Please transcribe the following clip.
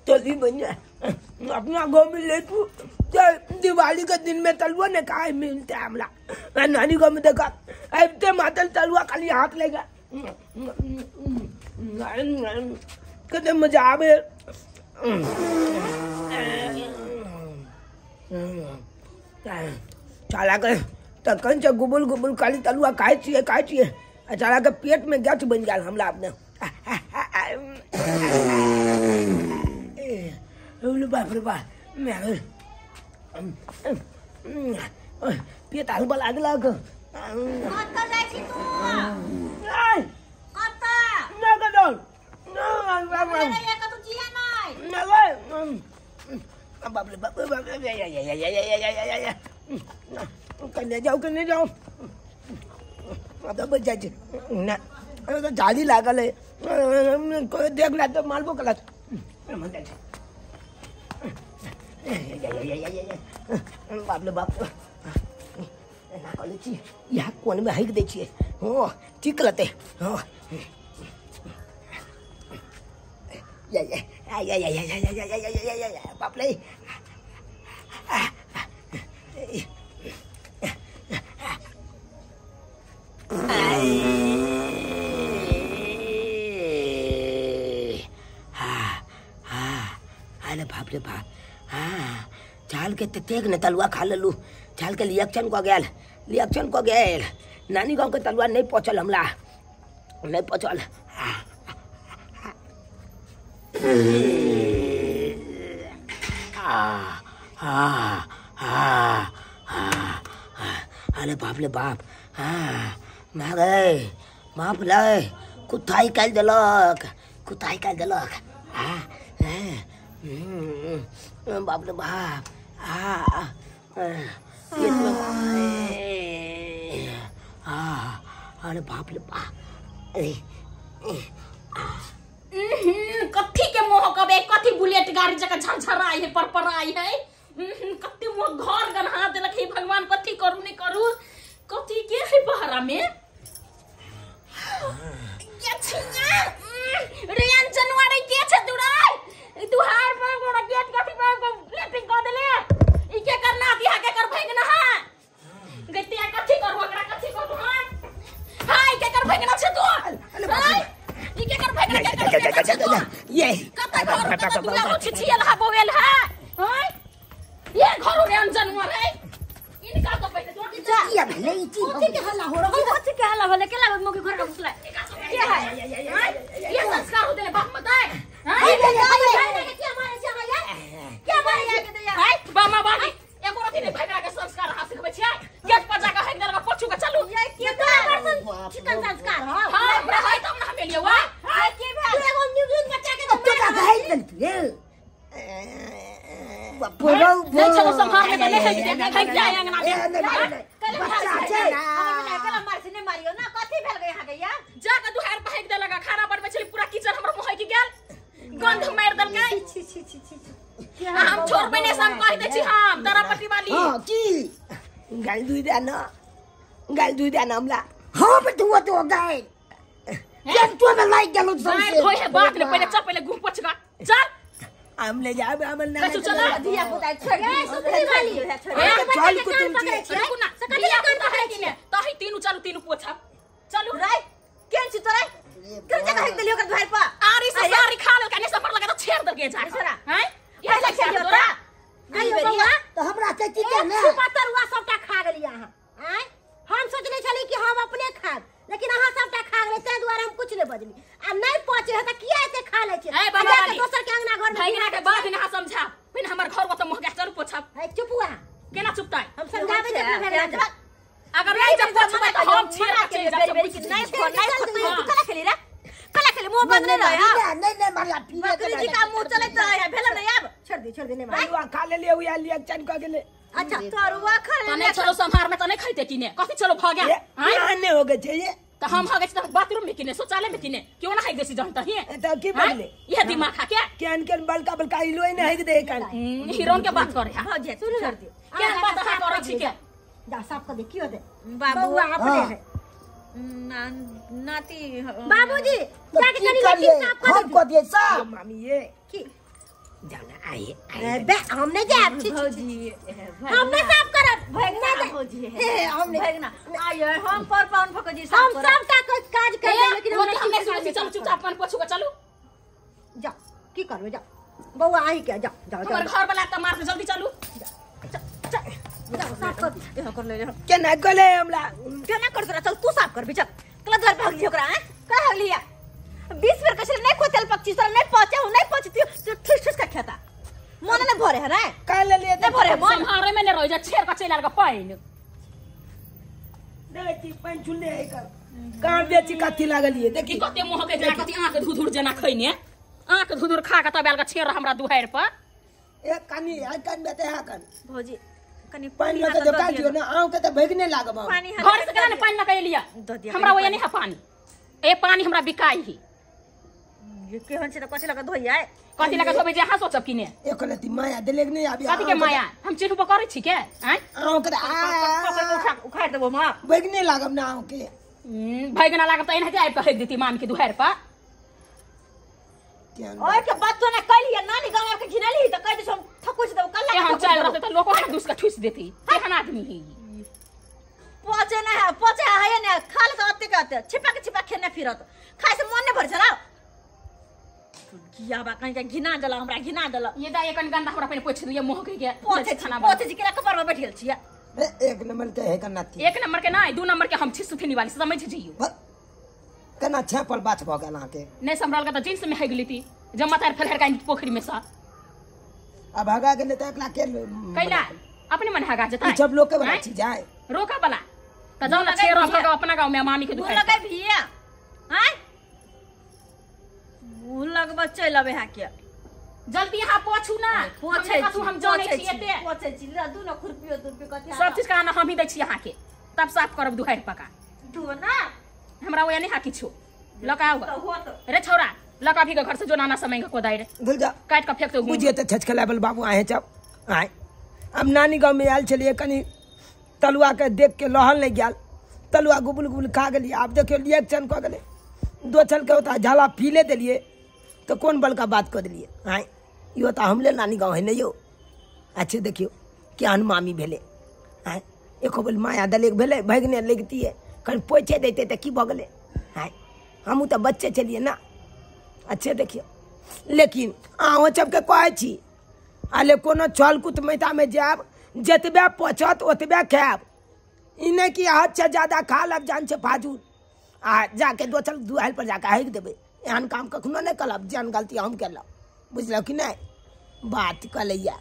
जल्दी बन जाए अपना गाँव में ले तू दिवाली के दिन में तलुआ ने कहा मिलता है हमला नानी गाँव में देखा ऐसे मातल तलुआ खाली हाथ लेगा कितने मजा आवे चाला के तकन से गुबुल गुबुल खाली तलुआ खाए चाहिए चाला के पेट में गैस बन गया हमला आपने बाप रे बाप पेट हलबा लागलक कतऽ जाइ छी तू कतऽ ना गदल अरे कतौ जिया नै बाप रे बाप कन्ने जाओ अब तो बच जाए ना तो झाड़ी लागल है कोई देख ला तो मालबो कलत बाप रे बाप ना कॉलेज छी यहाँ कोन में हाइक दे छिए हो ठीक लते हो या बाप रे अरे बाप रे बाप चाल के तेग ने तलुआ खा ललू चाल के लिएक्शन को गेल नानी गाँव के तलुआ नहीं पहुँचल हमला नहीं पहुँचल अरे बाप रे बाप माँ गए माँ बुलाए कुत्थाई काल देलक बाप रे बाप अरे बाप रे बाप कथी के मोह कबे कथी बुलेट गाड़ी जका झरझराई है परपराई है कथी मोह घर गन्हा देलक हे भगवान कथी करू नहीं करू कथी के है बहरा में के छिया रियान जनवारी के छ दुराई दुहार पर गोड़ा गेट कथी पर लेटिंग कर देले ई के करना दिया के कर भइग ना है गतिया कथी करबो एकरा कथी करबो हाय के कर भइग ना छ तू हाय ई के कर भइग ना ये कत घर छिछियल हा बोवेल है हाय ये घर में जानवर है इनका तो पहले तो ये भले ई चीज कथी के हल्ला हो रहा कथी के हल्ला भले के लागत मोके घर का घुसला क्या है ये संस्कार हो देले बाप बताए हाय क्या मारे छ यार क्या मारे यार के यार हाय बामा बानी एको रथी ने भगरा के संस्कार हाथ सिखबै छै गेट पर जाके हैंग देलक पछू के चलू ये के चिकन संस्कार हां हाय तब ना हमें लियो हाय के भेल एगो न्यूज़ बच्चा के तो भाई ये बोलो चलो संभाल के ले है जाए अंगना में बच्चा छै कल मार से ने मारियो ना कथी भेल गए यहां के यार जाके दुहार भाग दे लगा खाना बनबै छली पूरा किचन हमर मोह की गेल गंध मार देल गए हम छोड़ बने सब कह दे छी हम दरापट्टी वाली हां की गाल दुई देना हमला हां पे तू तो गए ये तो में लाइक गेलो से होय है बात ने पहले चल पहले घूम पछगा चल हम ले जाबे हम ना चल दिया पुता छोड़ सुतली वाली चल को तुम ना सकलिया करता है कि ने तो ही तीनू चलू तीनू पोछा चलू रे केन छी तोरे कर जगह है दलियो कर घर पर आरी से सारी खा ले कने सफर लगा तो छेड़ दे के जा हैं ये ले छेड़ तोरा गई बेरिया तो हमरा चची के ने पतरुआ सबटा खा गेली यहां हैं हम सोचले छली कि हम अपने खाब लेकिन अहां सबटा खा गेलै तै दुआरे हम कुछ नै बजली आ नै पहुंचे है त किया एते खा लै छै जाके दोसर के अंगना घर में भैया के बात न समझा फिर हमर घर को त मोह गैस चलू पोछब है चुपुआ केना चुपताई हम समझाबे जे अगर नहीं जब पोछबै त हम छीरा के बेरी कि नहीं कला खेली रे कला खेली मुंह बंद नहीं रहा नहीं मारला पीवे जी का मुंह चलत है भेल नहीं अब छोड़ दे नहीं मार खा ले लिया हुआ लिया चन का गेले अच्छा तोरुआ खा ले तने चलो संभार में तने खाइते किने कथि चलो भाग गया हां आने हो गए छे ये त हम भागे छ बाथरूम में किने शौचालय में किने क्यों ना खाइ देसी जहन त ही त की बोले ये दिमाग खा के केन बलका इलो ही नहीं दे कान हीरोन के बात करे हां जे सुन छोड़ दियो क्या बात है कर छी के जा साफ कर दे की हो दे बाबू आपने है नाती बाबूजी जाके कनी कर लेकिन साफ कर हम को दिए सब मामी ये की जाना आइए बे हम नहीं जाब भौजी हम नहीं साफ करब भगना भौजी हम नहीं भगना आइए हम पर पाउन फकजी हम सब का काज कर लेकिन हम हम नहीं चलो चुपचाप अपन पोछू के चलू जा की करबे जा बौआ आही के जा जा हमर घर वाला त मार के जल्दी चलू साफ कर देखो कर ले के ना गले हमला क्या ना कर चल तू साफ कर बिचा कला घर भाग लियो करा का हो लिया 20 बेर कछले नहीं खोतल पक्षी सर नहीं पहुंचती तो ठुस ठुस का खाता मन ने भरे है रे का ले लिए नहीं भरे मन संहारे में ने रह जा छेर का चला के पाइन देखी पानी चुल्ले है कर कहां बेची काती लागल ये देखी की कते मोह के जना कती आंख धुधुर जना खइने आंख धुधुर खा के तबेल का छेर हमरा दुहार पर एक कानी आ कान बेते हा कान भौजी कनी पानी लगा दे का दियो ना आऊ के त भगने लागब पानी घर से केना पानी न के लिया हमरा ओया नहीं है पानी ए पानी हमरा बिकाई ही ये केहन से तो कथि लगा धोई आए कथि लगा धोबे जे हां सोचब किने एक लती माया देले नहीं आबी कथि के माया हम चिन्ह पर करै छी के हैं आऊ के उखाड़ देबो मां भगने लागब ना आऊ के भगना लागब त एनहते आइ कह देती मामी के दुहार पर ओए के बात तो ना कइली नानी गांव के घिनली त कह दे हम ठकुस दो कल्ला हम चल रहते त लोको के दूस का ठुस देती केहन आदमी है पहुंचे ना है ना खाल से अत्ते कहते छिपा खेने फिरत खाए से मन ने भर छला किया बा कहीं का घिना दला हमरा घिना दला ये दा एकन गंदा हमरा पे पोछ दिए मोह के खाना पोछे जी के कपर में बैठल छिया एक नंबर के है कनाती एक नंबर के ना 2 नंबर के हम छी सुथनी वाली समझ जियो कना छे पर बात भ गेल आके नहीं संभल का तो जींस में है गली थी जब मातार फलहर का पोखरी में सा अब भागा गेले त एकला के कैला अपने मन हगा जता सब लोग के बना छी जाए रोका बला त जाओ ना छेरा भगा अपना गांव में मामी के दुकान लगा भिया हैं भूल लगबा चल आबे हा के जल्दी यहां पोछू ना पोछे हम जाने छी एते पोछे छी दू ना खुरपियो दुरपी कथि सब चीज का ना हम ही दै छी यहां के तब साफ करब दुहार पका तू ना हमरा ओया नहीं हाकी छो लकाओ रे छोरा लका भी के घर से जो नाना समय को दाई रे भूल जा काट का फेंक दो बुझिए त छचकलाबल बाबू आए जब आए अब नानी गांव में आयल चलिए कनी तलुआ के देख के लहल नहीं गया तलुआ गुबुल गुबुल खा गली अब देखियो रिएक्शन क गले 2 छल के होता झाला पीले दिलिए तो कौन बल का बात कर दिलिए आए यो तो हमले नानी गांव है नहीं यो अच्छे देखियो क्या मामी भेले आए एको बोल माया दलेक भेले भगने लगती है कल पोछे देते तो की भगले आए हम तो बच्चे चलिए ना अच्छे देखियो लेकिन आहो सबके कहे छी आले कोनो छल कुत मैता में जाब जतबे पोछत ओतबे खाब इने की हद से ज्यादा खा लब जान से फाजूल आ जाके दोसर दुआल पर जाके हक देबे एहन काम कखनो नहीं कलब जन गलती हम केलक बुझल कि नहीं बात कलैया